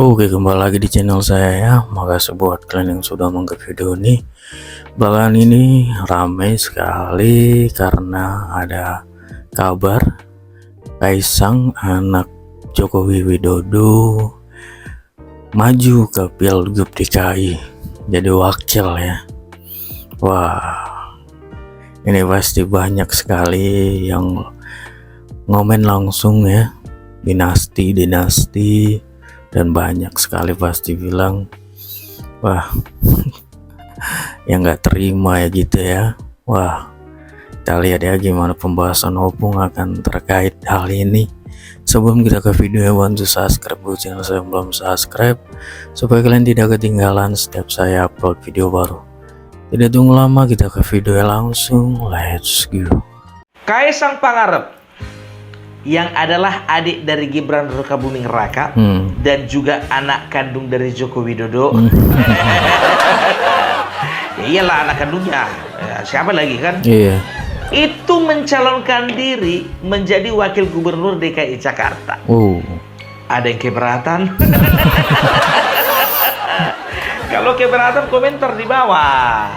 Oke, kembali lagi di channel saya ya. Makasih buat kalian yang sudah menonton video ini. Belakangan ini ramai sekali karena ada kabar Kaisang anak Jokowi Widodo maju ke Pilgub DKI jadi wakil ya. Wah, ini pasti banyak sekali yang ngomen langsung ya, dinasti dan banyak sekali pasti bilang wah yang nggak terima ya gitu ya. Wah, kita lihat ya gimana pembahasan opung akan terkait hal ini. Sebelum kita ke video, bantu subscribe buat channel saya yang belum subscribe supaya kalian tidak ketinggalan setiap saya upload video baru. Tidak tunggu lama, kita ke video langsung. Let's go. Kaisang Pangarep yang adalah adik dari Gibran Rakabuming Raka dan juga anak kandung dari Joko Widodo. Ya iyalah anak kandungnya. Ya, siapa lagi kan? Iya. Itu mencalonkan diri menjadi wakil gubernur DKI Jakarta. Ada yang keberatan? Kalau keberatan komentar di bawah.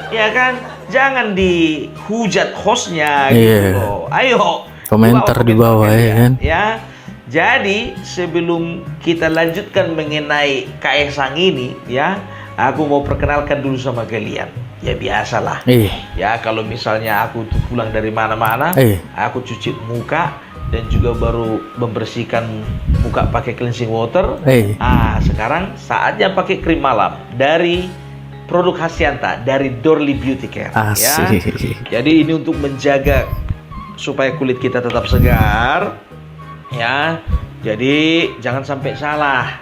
Ya kan? Jangan dihujat hostnya gitu loh. Ayo komentar di bawah ya kan. Ya. Jadi sebelum kita lanjutkan mengenai Kaisang ini ya, aku mau perkenalkan dulu sama kalian. Ya biasalah. Ya kalau misalnya aku tuh pulang dari mana-mana, aku cuci muka dan juga baru membersihkan muka pakai cleansing water. Sekarang saatnya pakai krim malam dari produk Hasyanta dari Dorli Beauty Care. Ya. Jadi ini untuk menjaga supaya kulit kita tetap segar ya. Jadi jangan sampai salah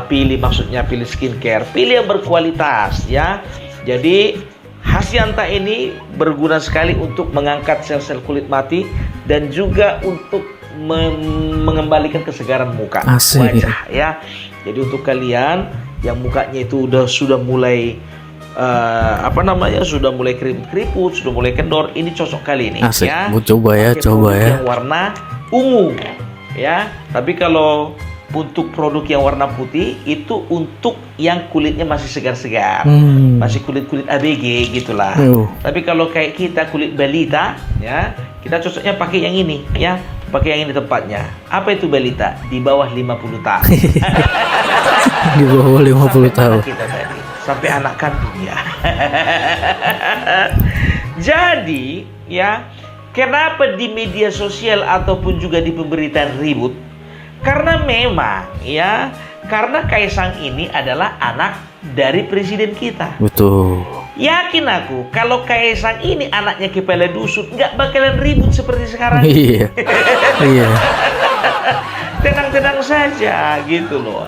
pilih, maksudnya pilih skincare, pilih yang berkualitas ya. Jadi Hasyanta ini berguna sekali untuk mengangkat sel-sel kulit mati dan juga untuk mengembalikan kesegaran muka wajah ya. Jadi untuk kalian yang mukanya itu sudah mulai sudah mulai keriput, sudah mulai kendor, ini cocok kali ini ya. Coba ya. Yang warna ungu ya. Tapi kalau untuk produk yang warna putih itu untuk yang kulitnya masih segar-segar, masih kulit ABG gitulah. Tapi kalau kayak kita kulit balita ya, kita cocoknya pakai yang ini ya. Pakai yang ini tempatnya. Apa itu balita? Di bawah 50 tahun. Di bawah 50 tahun. Kita tadi sampai anak kandung ya. Jadi ya, kenapa di media sosial ataupun juga di pemberitaan ribut? Karena memang ya, karena Kaisang ini adalah anak dari presiden kita. Betul. Yakin aku kalau Kaisang ini anaknya kepala dusun, nggak bakalan ribut seperti sekarang. Iya. Tenang-tenang saja gitu loh.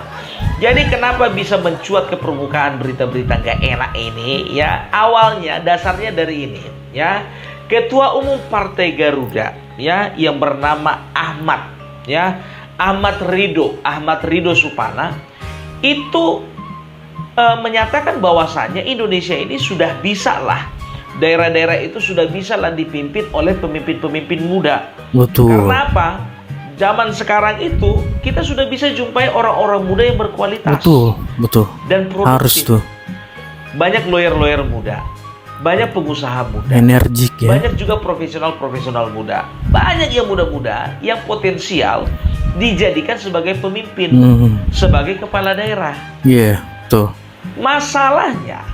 Jadi kenapa bisa mencuat ke permukaan berita-berita nggak enak ini ya? Awalnya dasarnya dari ini ya. Ketua Umum Partai Garuda ya, yang bernama Ahmad ya, Ahmad Ridho Supana itu menyatakan bahwasannya Indonesia ini sudah bisa lah, daerah-daerah itu sudah bisa lah dipimpin oleh pemimpin-pemimpin muda. Betul. Karena apa? Zaman sekarang itu kita sudah bisa jumpai orang-orang muda yang berkualitas. Betul. Dan produktif. Harus tuh. Banyak lawyer muda, banyak pengusaha muda, energik ya. Banyak juga profesional muda. Banyak yang muda-muda yang potensial dijadikan sebagai pemimpin, sebagai kepala daerah. Tuh. Masalahnya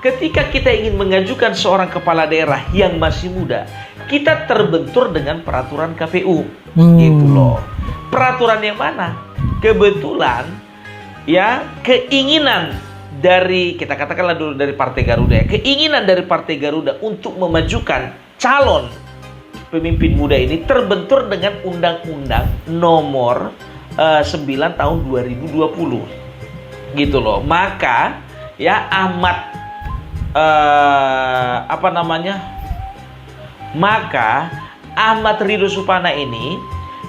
ketika kita ingin mengajukan seorang kepala daerah yang masih muda, kita terbentur dengan peraturan KPU. Gitu loh. Peraturan yang mana? Kebetulan ya, keinginan dari, kita katakanlah dulu dari Partai Garuda ya, keinginan dari Partai Garuda untuk memajukan calon pemimpin muda ini terbentur dengan Undang-Undang Nomor 9 tahun 2020 gitu loh. Maka ya Ahmad Ridho Supana ini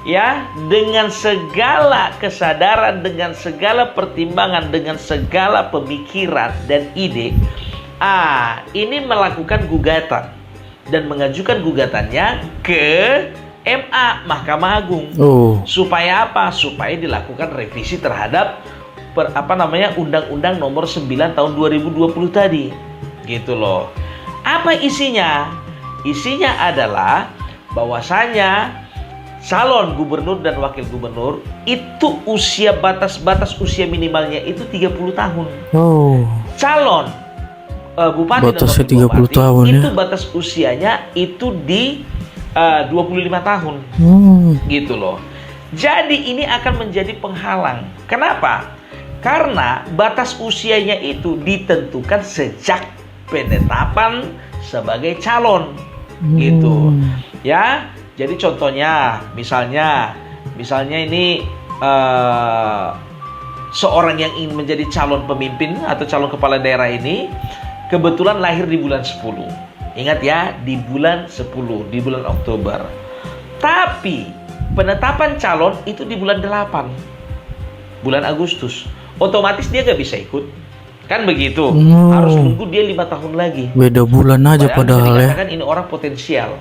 ya, dengan segala kesadaran, dengan segala pertimbangan, dengan segala pemikiran dan ide, ini melakukan gugatan dan mengajukan gugatannya ke MA, Mahkamah Agung. Oh. Supaya apa? Supaya dilakukan revisi terhadap Undang-Undang Nomor 9 tahun 2020 tadi. Gitu loh. Apa isinya? Isinya adalah bahwasanya calon gubernur dan wakil gubernur itu batas usia minimalnya itu 30 tahun. Oh. Calon bupati Batasnya dan wakil 30 bupati tahun ya. itu batas usianya itu di 25 tahun. Gitu loh. Jadi ini akan menjadi penghalang. Kenapa? Karena batas usianya itu ditentukan sejak penetapan sebagai calon. Gitu. Ya. Jadi contohnya misalnya ini seorang yang ingin menjadi calon pemimpin atau calon kepala daerah ini kebetulan lahir di bulan 10. Ingat ya, di bulan 10, di bulan Oktober. Tapi penetapan calon itu di bulan 8, bulan Agustus. Otomatis dia gak bisa ikut. Kan begitu. Harus nunggu dia 5 tahun lagi. Beda bulan aja padahal ya. Kan ini orang potensial.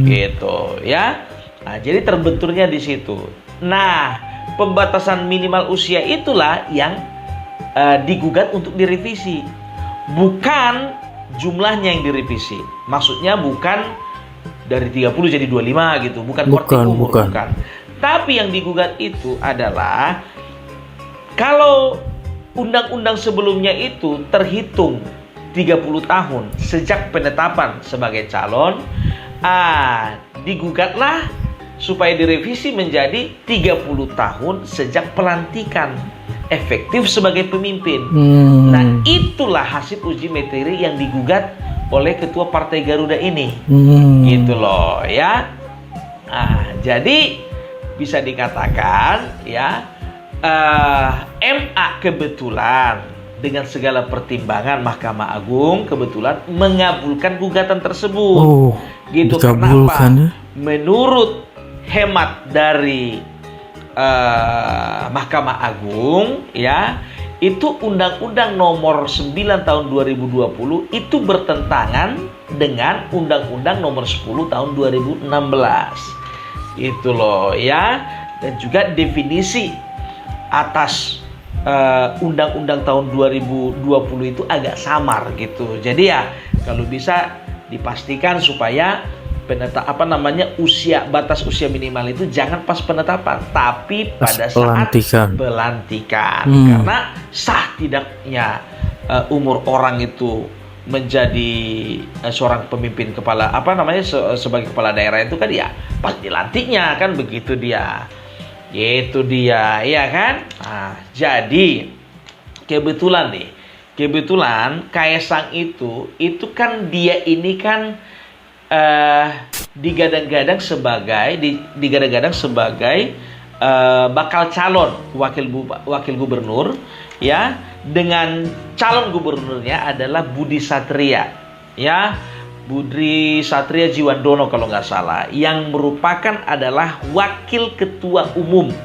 Gitu ya. Nah, jadi terbenturnya di situ. Nah, pembatasan minimal usia itulah yang digugat untuk direvisi. Bukan jumlahnya yang direvisi. Maksudnya bukan dari 30 jadi 25 gitu, bukan umur, bukan. Tapi yang digugat itu adalah kalau undang-undang sebelumnya itu terhitung 30 tahun sejak penetapan sebagai calon, digugatlah supaya direvisi menjadi 30 tahun sejak pelantikan efektif sebagai pemimpin. Nah, itulah hasil uji materi yang digugat oleh ketua Partai Garuda ini. Gitu loh ya. Nah, jadi bisa dikatakan ya, MA kebetulan dengan segala pertimbangan Mahkamah Agung kebetulan mengabulkan gugatan tersebut. Gitu. Kenapa? Ya? Menurut hemat dari Mahkamah Agung ya, itu Undang-Undang Nomor 9 tahun 2020 itu bertentangan dengan Undang-Undang Nomor 10 tahun 2016. Itu loh ya. Dan juga definisi atas Undang-Undang tahun 2020 itu agak samar gitu. Jadi ya kalau bisa dipastikan supaya batas usia minimal itu jangan pas penetapan, tapi pada saat pelantikan. Karena sah tidaknya umur orang itu menjadi seorang pemimpin sebagai kepala daerah itu kan ya pas dilantiknya kan begitu dia. Itu dia, ya kan? Nah, jadi kebetulan Kaesang itu kan dia ini kan digadang-gadang sebagai bakal calon wakil gubernur ya, dengan calon gubernurnya adalah Budi Satria ya, Budi Satria Jiwandono kalau nggak salah, yang merupakan adalah wakil ketua umum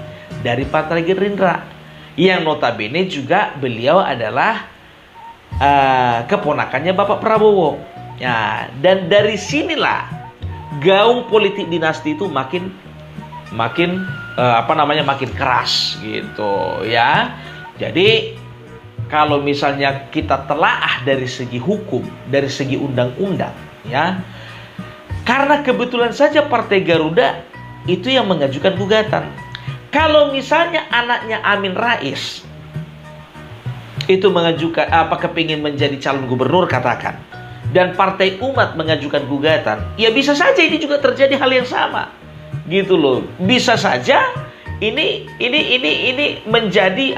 dari Partai Gerindra, yang notabene juga beliau adalah keponakannya Bapak Prabowo. Ya, dan dari sinilah gaung politik dinasti itu makin keras gitu ya. Jadi kalau misalnya kita telaah dari segi hukum, dari segi undang-undang ya, karena kebetulan saja Partai Garuda itu yang mengajukan gugatan. Kalau misalnya anaknya Amin Rais itu mengajukan kepingin menjadi calon gubernur katakan, dan Partai Umat mengajukan gugatan, ya bisa saja ini juga terjadi hal yang sama, gitu loh. Bisa saja ini menjadi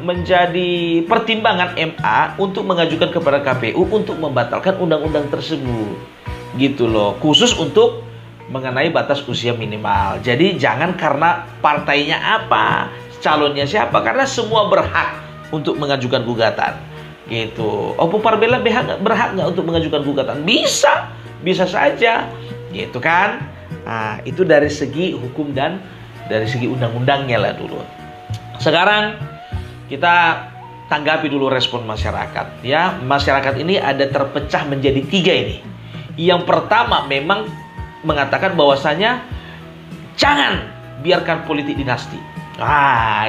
menjadi pertimbangan MA untuk mengajukan kepada KPU untuk membatalkan undang-undang tersebut, gitu loh. Khusus untuk mengenai batas usia minimal. Jadi jangan karena partainya apa, calonnya siapa, karena semua berhak untuk mengajukan gugatan. Gitu. Oppo Parbela berhak nggak untuk mengajukan gugatan? Bisa saja, gitu kan? Nah, itu dari segi hukum dan dari segi undang-undangnya lah dulu. Sekarang kita tanggapi dulu respon masyarakat. Ya, masyarakat ini ada terpecah menjadi 3 ini. Yang pertama memang mengatakan bahwasanya jangan biarkan politik dinasti.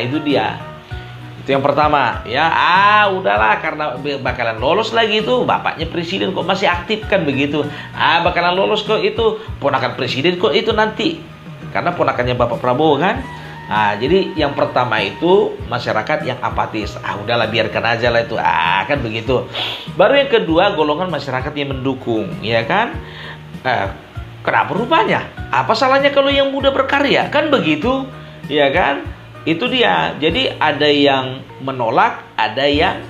Itu dia. Itu yang pertama, ya. Udahlah, karena bakalan lolos lagi itu, bapaknya presiden kok masih aktif kan begitu. Bakalan lolos kok itu, ponakan presiden kok itu nanti. Karena ponakannya Bapak Prabowo kan. Jadi yang pertama itu masyarakat yang apatis. Udahlah biarkan aja lah itu. Kan begitu. Baru yang kedua golongan masyarakat yang mendukung, ya kan? Kenapa rupanya? Apa salahnya kalau yang muda berkarya? Kan begitu, ya kan? Itu dia. Jadi ada yang menolak, ada yang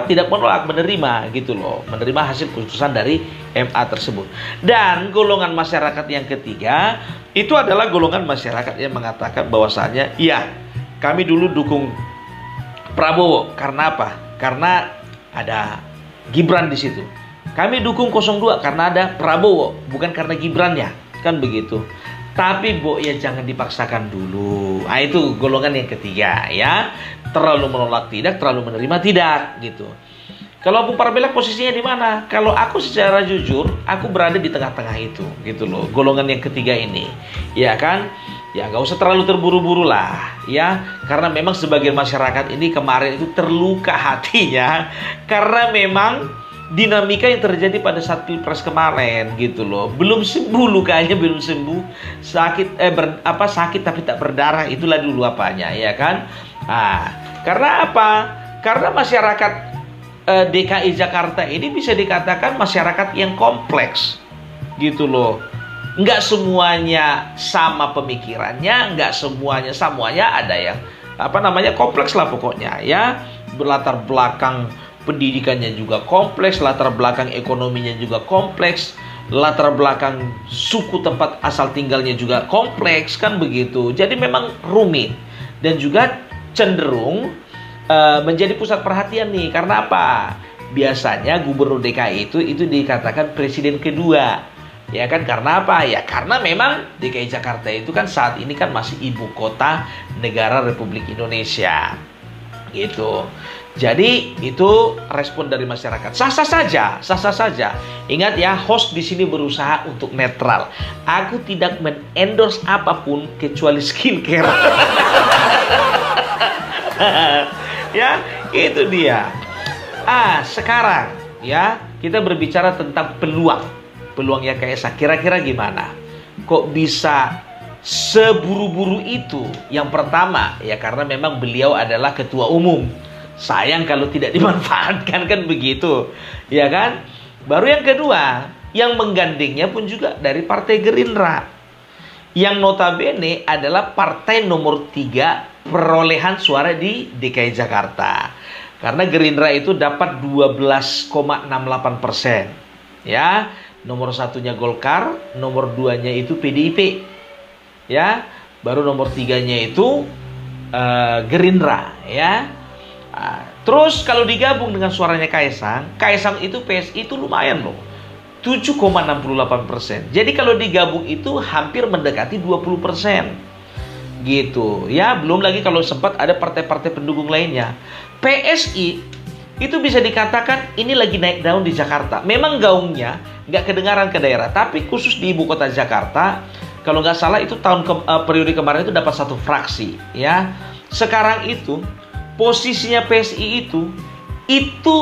tidak menolak, menerima gitu loh, menerima hasil keputusan dari MA tersebut. Dan golongan masyarakat yang ketiga itu adalah golongan masyarakat yang mengatakan bahwasanya iya, kami dulu dukung Prabowo. Karena apa? Karena ada Gibran di situ. Kami dukung 02 karena ada Prabowo, bukan karena Gibrannya, kan begitu. Tapi ya jangan dipaksakan dulu. Itu golongan yang ketiga, ya. Terlalu menolak tidak, terlalu menerima tidak, gitu. Kalau Bung Parabella posisinya di mana? Kalau aku secara jujur, aku berada di tengah-tengah itu, gitu loh. Golongan yang ketiga ini, ya kan? Ya nggak usah terlalu terburu-buru lah, ya. Karena memang sebagian masyarakat ini kemarin itu terluka hatinya, karena memang dinamika yang terjadi pada saat Pilpres kemarin gitu loh. Belum sembuh lukanya, belum sembuh. Sakit tapi tak berdarah, itulah dulu apanya, ya kan? Karena apa? Karena masyarakat DKI Jakarta ini bisa dikatakan masyarakat yang kompleks gitu loh. Nggak semuanya sama pemikirannya, nggak semuanya ada yang kompleks lah pokoknya, ya. Berlatar belakang pendidikannya juga kompleks, latar belakang ekonominya juga kompleks, latar belakang suku tempat asal tinggalnya juga kompleks, kan begitu. Jadi memang rumit dan juga cenderung menjadi pusat perhatian nih. Karena apa? Biasanya gubernur DKI itu dikatakan presiden kedua, ya kan? Karena apa? Ya karena memang DKI Jakarta itu kan saat ini kan masih ibu kota negara Republik Indonesia, gitu. Jadi itu respon dari masyarakat. Sah-sah saja. Ingat ya, host di sini berusaha untuk netral. Aku tidak men-endorse apapun kecuali skincare. Ya, itu dia. Sekarang ya, kita berbicara tentang peluangnya Kaisang. Kira-kira gimana? Kok bisa seburu-buru itu? Yang pertama, ya karena memang beliau adalah ketua umum. Sayang kalau tidak dimanfaatkan, kan begitu, ya kan? Baru yang kedua, yang menggandengnya pun juga dari Partai Gerindra, yang notabene adalah partai nomor 3 perolehan suara di DKI Jakarta. Karena Gerindra itu dapat 12,68%, ya. Nomor satunya Golkar, nomor 2-nya itu PDIP, ya. Baru nomor 3-nya itu Gerindra, ya. Terus kalau digabung dengan suaranya Kaisang itu PSI itu lumayan loh, 7,68%. Jadi kalau digabung itu hampir mendekati 20%, gitu ya. Belum lagi kalau sempat ada partai-partai pendukung lainnya. PSI itu bisa dikatakan ini lagi naik daun di Jakarta. Memang gaungnya nggak kedengaran ke daerah, tapi khusus di ibu kota Jakarta, kalau nggak salah itu periode kemarin itu dapat 1 fraksi, ya. Sekarang itu posisinya PSI itu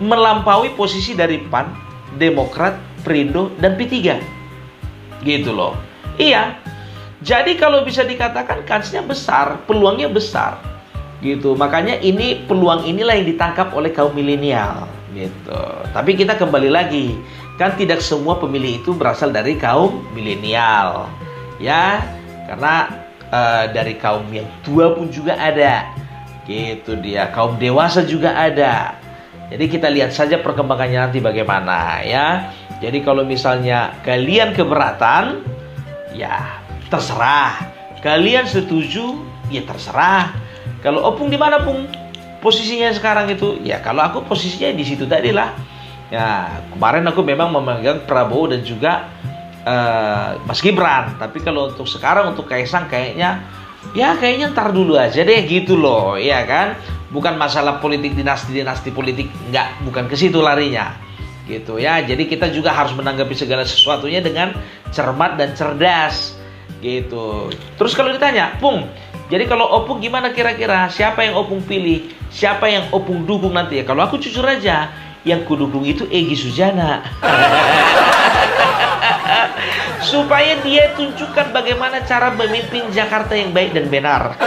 melampaui posisi dari PAN, Demokrat, Perindo, dan P3. Gitu loh. Iya. Jadi kalau bisa dikatakan kansnya besar, peluangnya besar. Gitu. Makanya peluang inilah yang ditangkap oleh kaum milenial. Gitu. Tapi kita kembali lagi, kan tidak semua pemilih itu berasal dari kaum milenial. Ya, karena dari kaum yang tua pun juga ada. Gitu dia, kaum dewasa juga ada. Jadi kita lihat saja perkembangannya nanti bagaimana, ya. Jadi kalau misalnya kalian keberatan, ya terserah. Kalian setuju, ya terserah. Kalau Opung di mana, Pung? Posisinya sekarang itu? Ya kalau aku posisinya di situ tadi lah. Ya, kemarin aku memang memegang Prabowo dan juga Mas Gibran. Tapi kalau untuk sekarang, untuk Kaisang kayaknya ntar dulu aja deh, gitu loh, ya kan? Bukan masalah politik dinasti politik, bukan ke situ larinya, gitu ya. Jadi kita juga harus menanggapi segala sesuatunya dengan cermat dan cerdas gitu. Terus kalau ditanya, Pung, jadi kalau Opung gimana kira-kira? Siapa yang Opung pilih? Siapa yang Opung dukung nanti ya? Kalau aku jujur aja, yang kudukung itu Egy Sujana. Supaya dia tunjukkan bagaimana cara memimpin Jakarta yang baik dan benar.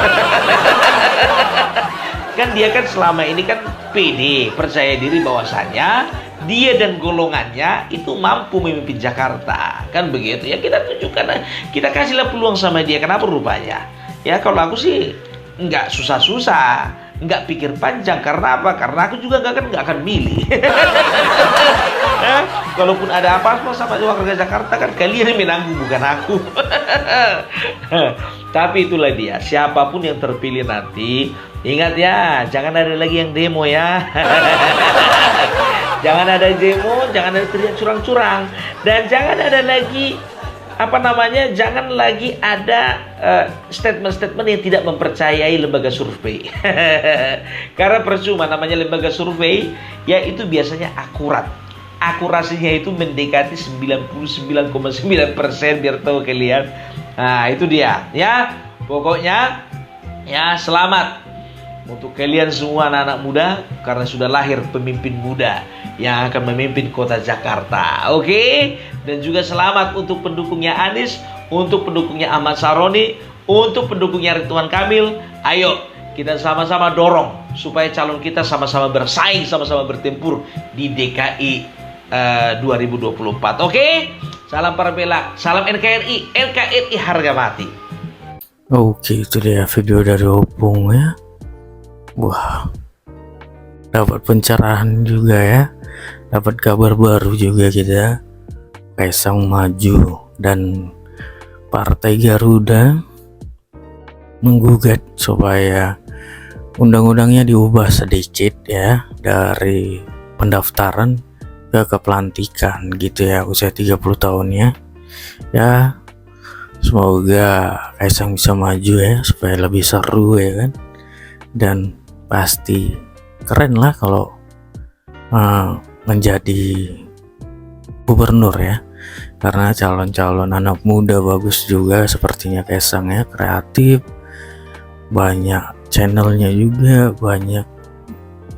Kan dia kan selama ini kan pede, percaya diri bahwasannya dia dan golongannya itu mampu memimpin Jakarta. Kan begitu ya, kita tunjukkan, kita kasihlah peluang sama dia. Kenapa rupanya? Ya kalau aku sih nggak susah-susah, nggak pikir panjang. Karena apa? Karena aku juga nggak akan milih. Kalaupun ada apa-apa sama warga Jakarta, kan kalian yang menanggung, bukan aku. Tapi itulah dia, siapapun yang terpilih nanti, ingat ya, jangan ada lagi yang demo ya. Jangan ada demo, jangan ada teriak curang-curang, dan jangan ada lagi jangan lagi ada statement-statement yang tidak mempercayai lembaga survei. Karena percuma, namanya lembaga survei ya itu biasanya akurat. Akurasinya itu mendekati 99,9%, biar tahu kalian. Nah itu dia ya. Pokoknya ya, selamat untuk kalian semua anak-anak muda, karena sudah lahir pemimpin muda yang akan memimpin kota Jakarta. Oke? Dan juga selamat untuk pendukungnya Anies, untuk pendukungnya Ahmad Saroni, untuk pendukungnya Ridwan Kamil. Ayo kita sama-sama dorong supaya calon kita sama-sama bersaing, sama-sama bertempur di DKI 2024. Oke? Salam Parabela, salam NKRI, NKRI harga mati. Oke, itu dia video dari Opung ya. Wah, dapat pencerahan juga ya, dapat kabar baru juga kita. Kaisang maju dan Partai Garuda menggugat supaya undang-undangnya diubah sedikit ya, dari pendaftaran ke pelantikan gitu ya, usia 30 tahunnya ya. Semoga Kaisang bisa maju ya, supaya lebih seru ya kan, dan pasti keren lah kalau menjadi gubernur ya, karena calon-calon anak muda bagus juga sepertinya Kaisang ya, kreatif, banyak channelnya juga, banyak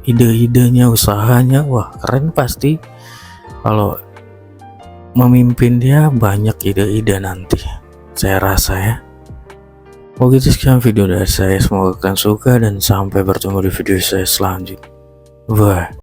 ide-idenya, usahanya. Wah keren pasti kalau memimpin dia, banyak ide-ide nanti saya rasa ya. Oke, sekian video dari saya, semoga kalian suka dan sampai bertemu di video saya selanjutnya. Bye.